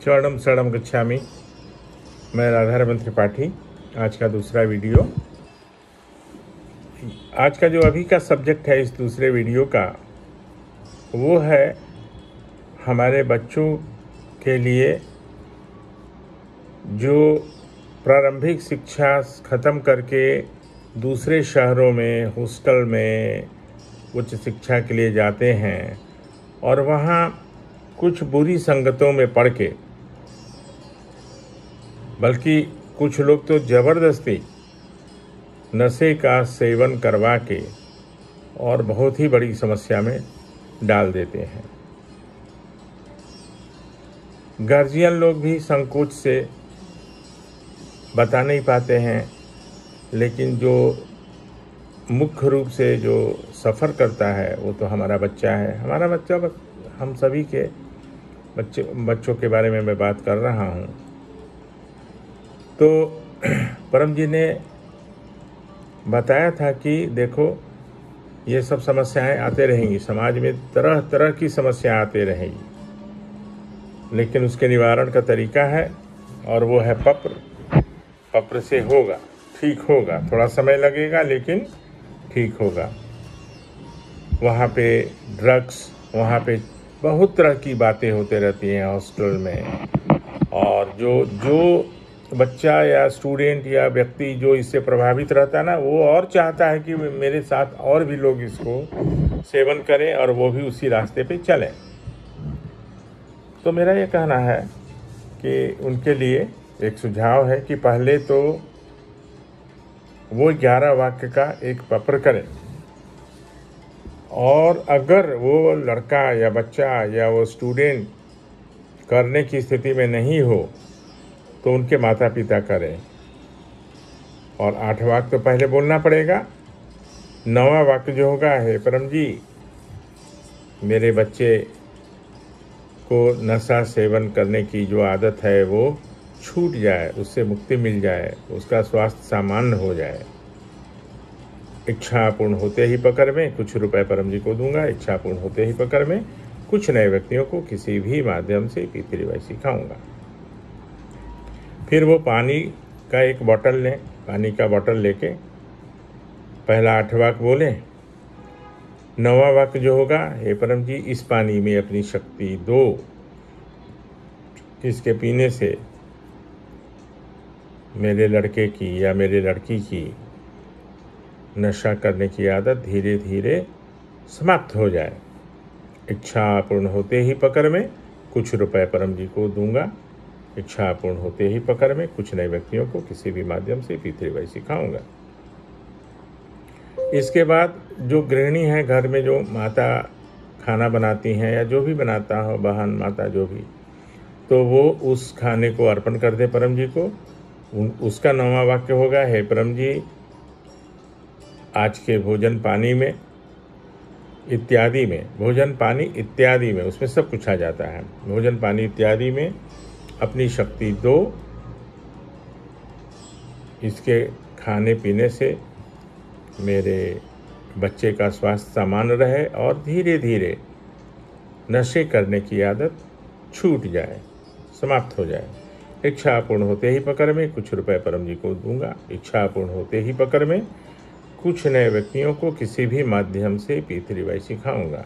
शरणम शरणम गच्छामि। मैं राधारमण त्रिपाठी। आज का दूसरा वीडियो, आज का जो अभी का सब्जेक्ट है इस दूसरे वीडियो का, वो है हमारे बच्चों के लिए जो प्रारंभिक शिक्षा ख़त्म करके दूसरे शहरों में हॉस्टल में उच्च शिक्षा के लिए जाते हैं और वहाँ कुछ बुरी संगतों में पड़ के, बल्कि कुछ लोग तो ज़बरदस्ती नशे का सेवन करवा के और बहुत ही बड़ी समस्या में डाल देते हैं। गार्जियन लोग भी संकोच से बता नहीं पाते हैं, लेकिन जो मुख्य रूप से जो सफ़र करता है वो तो हमारा बच्चा है। हमारा बच्चा, हम सभी के बच्चों के बारे में मैं बात कर रहा हूँ। तो परम जी ने बताया था कि देखो, ये सब समस्याएं आते रहेंगी, समाज में तरह तरह की समस्या आते रहेंगी, लेकिन उसके निवारण का तरीका है और वो है पप्र से होगा, ठीक होगा। थोड़ा समय लगेगा लेकिन ठीक होगा। वहाँ पे ड्रग्स, वहाँ पे बहुत तरह की बातें होते रहती हैं हॉस्टल में, और जो बच्चा या स्टूडेंट या व्यक्ति जो इससे प्रभावित रहता है ना, वो और चाहता है कि मेरे साथ और भी लोग इसको सेवन करें और वो भी उसी रास्ते पे चलें। तो मेरा ये कहना है कि उनके लिए एक सुझाव है कि पहले तो वो 11 वाक्य का एक पत्र करें, और अगर वो लड़का या बच्चा या वो स्टूडेंट करने की स्थिति में नहीं हो तो उनके माता पिता करें। और 8 वाक्य तो पहले बोलना पड़ेगा। 9वां वाक्य जो होगा, हे परम जी, मेरे बच्चे को नशा सेवन करने की जो आदत है वो छूट जाए, उससे मुक्ति मिल जाए, उसका स्वास्थ्य सामान्य हो जाए। इच्छा पूर्ण होते ही पकड़ में कुछ रुपए परम जी को दूंगा। इच्छा पूर्ण होते ही पकड़ में कुछ नए व्यक्तियों को किसी भी माध्यम से पीती रिवाज सिखाऊंगा। फिर वो पानी का एक बॉटल लें, पानी का बॉटल लेके पहला 8 वाक्य बोले। 9वां वाक्य जो होगा, हे परम जी, इस पानी में अपनी शक्ति दो, इसके पीने से मेरे लड़के की या मेरे लड़की की नशा करने की आदत धीरे धीरे समाप्त हो जाए। इच्छा पूर्ण होते ही पकड़ में कुछ रुपए परम जी को दूंगा। इच्छा पूर्ण होते ही पकड़ में कुछ नए व्यक्तियों को किसी भी माध्यम से पीते रिवाज सिखाऊंगा। इसके बाद जो गृहिणी है, घर में जो माता खाना बनाती हैं या जो भी बनाता हो, बहन माता जो भी, तो वो उस खाने को अर्पण कर दे परम जी को। उसका 9वां वाक्य होगा, हे परम जी, आज के भोजन पानी में इत्यादि में, भोजन पानी इत्यादि में, उसमें सब कुछ आ जाता है। भोजन पानी इत्यादि में अपनी शक्ति दो, इसके खाने पीने से मेरे बच्चे का स्वास्थ्य सामान्य रहे और धीरे धीरे नशे करने की आदत छूट जाए, समाप्त हो जाए। इच्छा पूर्ण होते ही पकड़ में कुछ रुपए परम जी को दूंगा। इच्छा पूर्ण होते ही पकड़ में कुछ नए व्यक्तियों को किसी भी माध्यम से पीती रिवाज सिखाऊंगा।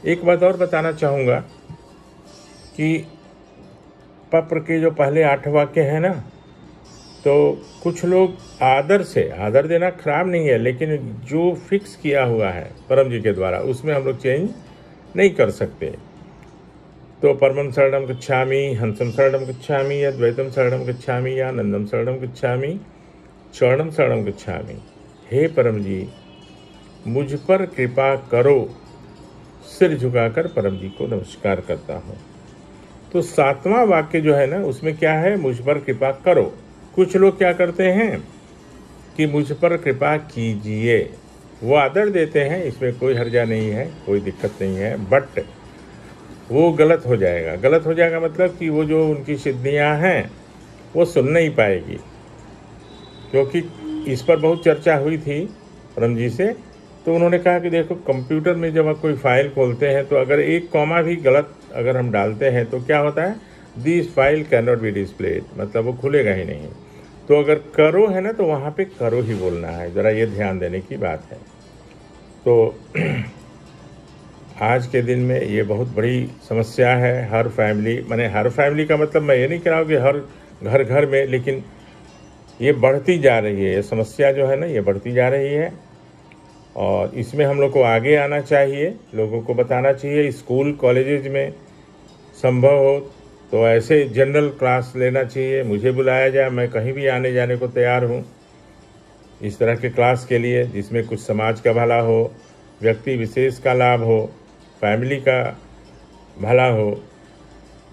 एक बात और बताना चाहूँगा कि पत्र के जो पहले 8 वाक्य हैं ना, तो कुछ लोग आदर से, आदर देना खराब नहीं है, लेकिन जो फिक्स किया हुआ है परम जी के द्वारा उसमें हम लोग चेंज नहीं कर सकते। तो परमं शरणं गच्छामि, हंसं शरणं गच्छामि, या द्वैतम शरणं गच्छामि, या आनंदम शरणं गच्छामि, शरणं शरणं गच्छामि। हे परम जी, मुझ पर कृपा करो। सिर झुकाकर परम जी को नमस्कार करता हूँ। तो 7वां वाक्य जो है ना, उसमें क्या है, मुझ पर कृपा करो। कुछ लोग क्या करते हैं कि मुझ पर कृपा कीजिए, वो आदर देते हैं, इसमें कोई हर्जा नहीं है, कोई दिक्कत नहीं है, बट वो गलत हो जाएगा। गलत हो जाएगा मतलब कि वो जो उनकी सिद्धियां हैं वो सुन नहीं पाएगी, क्योंकि इस पर बहुत चर्चा हुई थी परम जी से तो उन्होंने कहा कि देखो, कंप्यूटर में जब आप कोई फाइल खोलते हैं तो अगर एक कॉमा भी गलत अगर हम डालते हैं तो क्या होता है, this file can not be displayed, मतलब वो खुलेगा ही नहीं। तो अगर करो है ना, तो वहाँ पे करो ही बोलना है, ज़रा ये ध्यान देने की बात है। तो आज के दिन में ये बहुत बड़ी समस्या है। हर फैमिली, मैंने हर फैमिली का मतलब मैं ये नहीं कह रहा हूँ कि हर घर घर में, लेकिन ये बढ़ती जा रही है, ये समस्या जो है ना, ये बढ़ती जा रही है। और इसमें हम लोग को आगे आना चाहिए, लोगों को बताना चाहिए। स्कूल कॉलेजेज में संभव हो तो ऐसे जनरल क्लास लेना चाहिए, मुझे बुलाया जाए, मैं कहीं भी आने जाने को तैयार हूँ इस तरह के क्लास के लिए, जिसमें कुछ समाज का भला हो, व्यक्ति विशेष का लाभ हो, फैमिली का भला हो।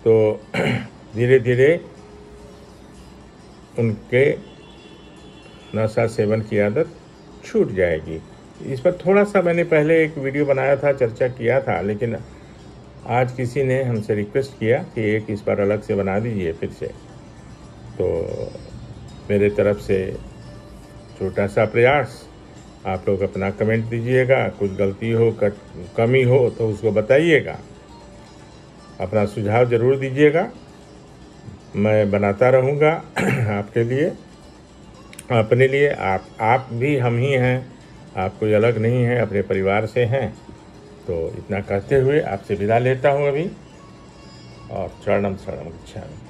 तो धीरे धीरे उनके नशा सेवन की आदत छूट जाएगी। इस पर थोड़ा सा मैंने पहले एक वीडियो बनाया था, चर्चा किया था, लेकिन आज किसी ने हमसे रिक्वेस्ट किया कि एक इस पर अलग से बना दीजिए फिर से। तो मेरे तरफ से छोटा सा प्रयास, आप लोग अपना कमेंट दीजिएगा, कुछ गलती हो, कमी हो तो उसको बताइएगा, अपना सुझाव ज़रूर दीजिएगा, मैं बनाता रहूँगा आपके लिए, अपने लिए। आप भी हम ही हैं, आप कोई अलग नहीं हैं, अपने परिवार से हैं। तो इतना कहते हुए आपसे विदा लेता हूँ अभी, और शरणम शरणम गच्छामि।